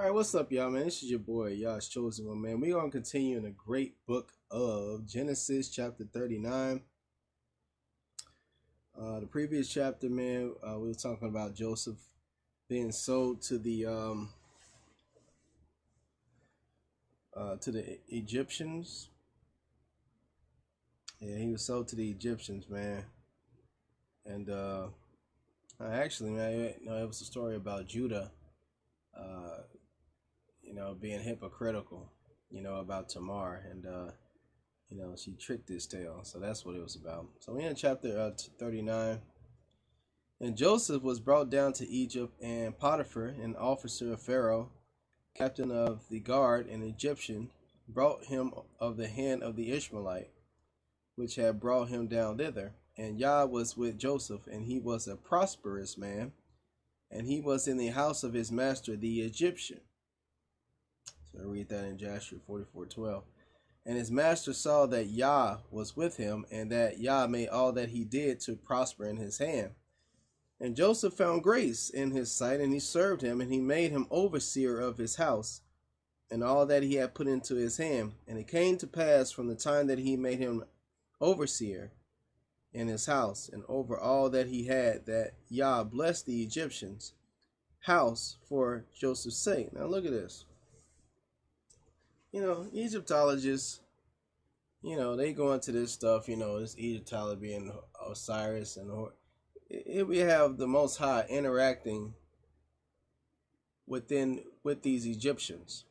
All right, what's up, y'all, man? This is your boy, y'all's chosen one, man. We're going to continue in the great book of Genesis, chapter 39. The previous chapter, man, we were talking about Joseph being sold to the Egyptians. Yeah, he was sold to the Egyptians, man. And actually, man, it was a story about Judah, uh, being hypocritical, about Tamar, and she tricked his tail. So that's what it was about. So we're in chapter 39. And Joseph was brought down to Egypt, and Potiphar, an officer of Pharaoh, captain of the guard, an Egyptian, brought him of the hand of the Ishmaelite, which had brought him down thither. And Yah was with Joseph, and he was a prosperous man, and he was in the house of his master the Egyptian. So I read that in Joshua 44:12. And his master saw that Yah was with him, and that Yah made all that he did to prosper in his hand. And Joseph found grace in his sight, and he served him, and he made him overseer of his house, and all that he had put into his hand. And it came to pass from the time that he made him overseer in his house, and over all that he had, that Yah blessed the Egyptians' house for Joseph's sake. Now look at this. Egyptologists, they go into this stuff, this Egyptology being Osiris, and here we have the Most High interacting with these Egyptians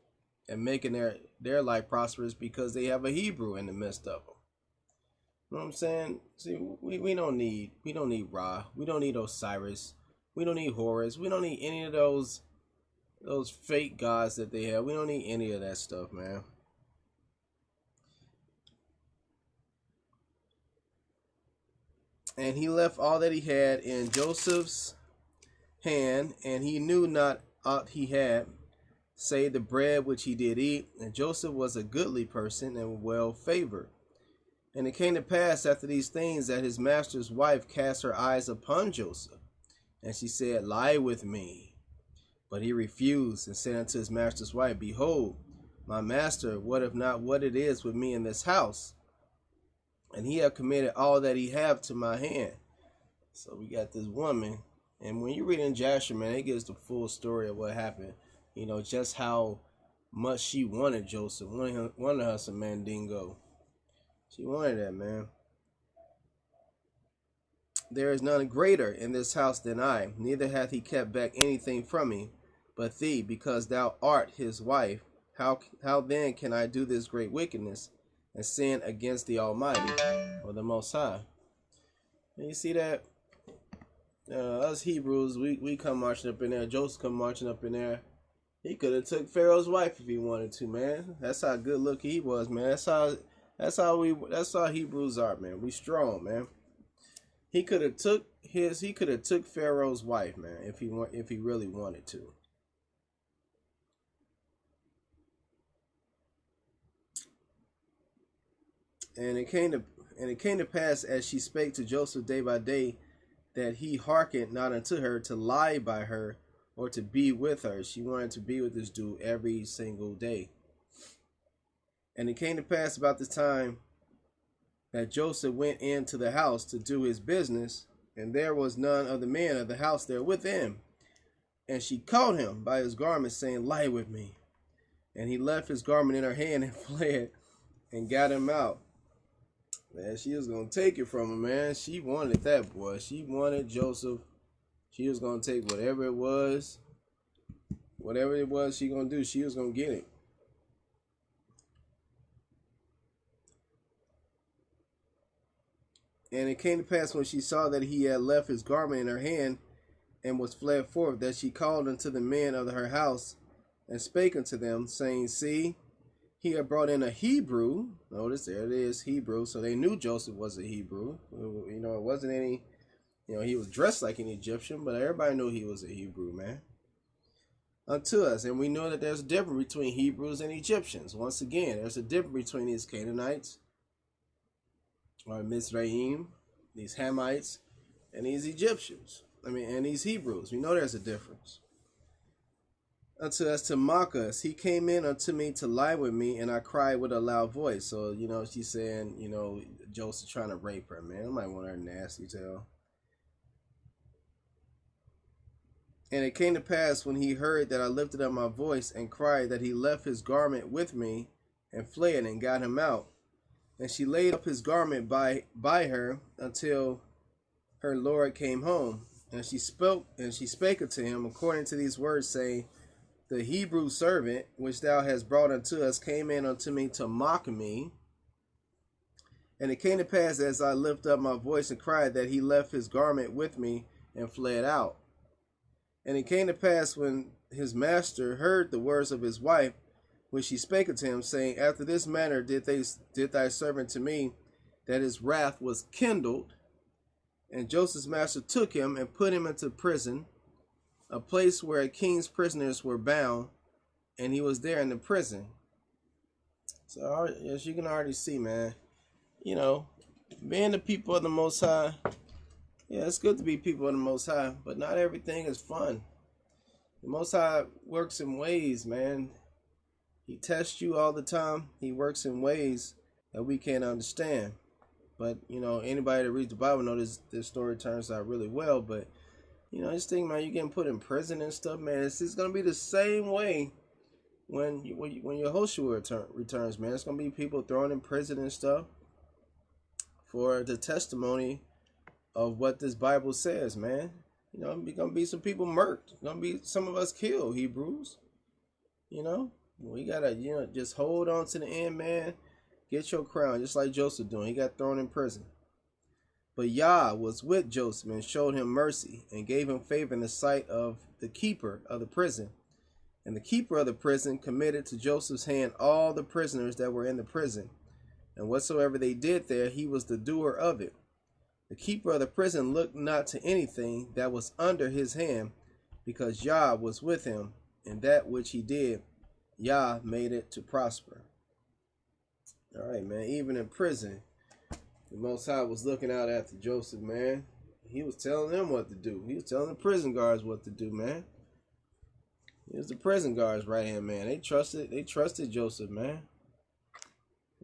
and making their life prosperous because they have a Hebrew in the midst of them. You know what I'm saying? See, we don't need Ra, we don't need Osiris, we don't need Horus, we don't need any of those fake gods that they have. We don't need any of that stuff, man. And he left all that he had in Joseph's hand, and he knew not aught he had, save the bread which he did eat. And Joseph was a goodly person and well favored. And it came to pass after these things that his master's wife cast her eyes upon Joseph, and she said, Lie with me. But he refused, and said unto his master's wife, Behold, my master wotteth not what it is with me in this house, and he have committed all that he have to my hand. So we got this woman, and when you read in Joshua, man, it gives the full story of what happened. Just how much she wanted Joseph, wanted her some mandingo. She wanted that, man. There is none greater in this house than I, neither hath he kept back anything from me, but thee, because thou art his wife. How then can I do this great wickedness and sin against the Almighty, or the Most High? And you see that? Us Hebrews, we come marching up in there. Joseph come marching up in there. He could have took Pharaoh's wife if he wanted to, man. That's how good looking he was, man. That's how Hebrews are, man. We strong, man. He could have took Pharaoh's wife, man, if he really wanted to. And it came to pass, as she spake to Joseph day by day, that he hearkened not unto her to lie by her or to be with her. She wanted to be with this dude every single day. And it came to pass about this time that Joseph went into the house to do his business, and there was none of the men of the house there with him. And she caught him by his garment, saying, Lie with me. And he left his garment in her hand and fled and got him out. Man, she was going to take it from him, man. She wanted that, boy. She wanted Joseph. She was going to take whatever it was she going to do. She was going to get it. And it came to pass when she saw that he had left his garment in her hand and was fled forth, that she called unto the men of her house and spake unto them, saying, See, he had brought in a Hebrew. Notice there it is, Hebrew. So they knew Joseph was a Hebrew. It wasn't any, he was dressed like an Egyptian, but everybody knew he was a Hebrew, man. Unto us. And we know that there's a difference between Hebrews and Egyptians. Once again, there's a difference between these Canaanites, or Mizraim, these Hamites, and these Egyptians. And these Hebrews. We know there's a difference. unto us to mock us. He came in unto me to lie with me, and I cried with a loud voice. So, she's saying, Joseph trying to rape her, man. I might want her nasty tail. And it came to pass when he heard that I lifted up my voice and cried that he left his garment with me and fled and got him out. And she laid up his garment by her until her Lord came home. And she spake unto him according to these words, saying, the Hebrew servant which thou hast brought unto us came in unto me to mock me. And it came to pass as I lifted up my voice and cried that he left his garment with me and fled out. And it came to pass when his master heard the words of his wife, which she spake unto him, saying, after this manner did thy servant to me, that his wrath was kindled. And Joseph's master took him and put him into prison, a place where a king's prisoners were bound, and he was there in the prison. So as you can already see, man, being the people of the Most High, yeah, it's good to be people of the Most High, but not everything is fun. The Most High works in ways, man. He tests you all the time. He works in ways that we can't understand. But, anybody that reads the Bible knows this story turns out really well. But, this thing, man, you're getting put in prison and stuff, man. It's going to be the same way when Yehoshua returns, man. It's going to be people thrown in prison and stuff for the testimony of what this Bible says, man. Going to be some people murked. Going to be some of us killed, Hebrews. We got to, just hold on to the end, man. Get your crown, just like Joseph doing. He got thrown in prison. But Yah was with Joseph and showed him mercy and gave him favor in the sight of the keeper of the prison. And the keeper of the prison committed to Joseph's hand all the prisoners that were in the prison. And whatsoever they did there, he was the doer of it. The keeper of the prison looked not to anything that was under his hand, because Yah was with him, and that which he did, Yah made it to prosper. All right, man. Even in prison, the Most High was looking out after Joseph, man. He was telling them what to do. He was telling the prison guards what to do, man. It was the prison guards right here, man. They trusted Joseph, man.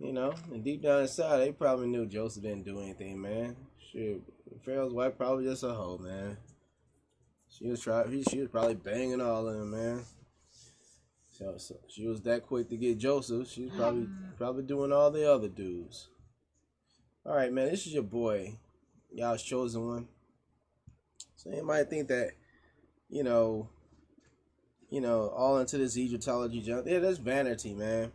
And deep down inside, they probably knew Joseph didn't do anything, man. Shit, Pharaoh's wife probably just a hoe, man. She was probably banging all of them, man. So she was that quick to get Joseph. She was probably doing all the other dudes. All right, man. This is your boy, y'all's chosen one. So you might think that, all into this Egyptology junk. Yeah, that's vanity, man.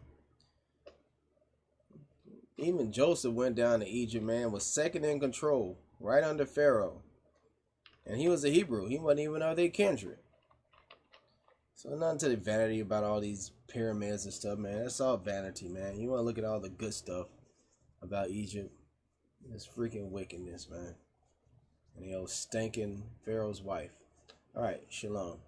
Even Joseph went down to Egypt, man, was second in control, right under Pharaoh. And he was a Hebrew. He wasn't even of their kindred. So nothing to the vanity about all these pyramids and stuff, man. That's all vanity, man. You want to look at all the good stuff about Egypt. It's freaking wickedness, man. And the old stinking Pharaoh's wife. All right, shalom.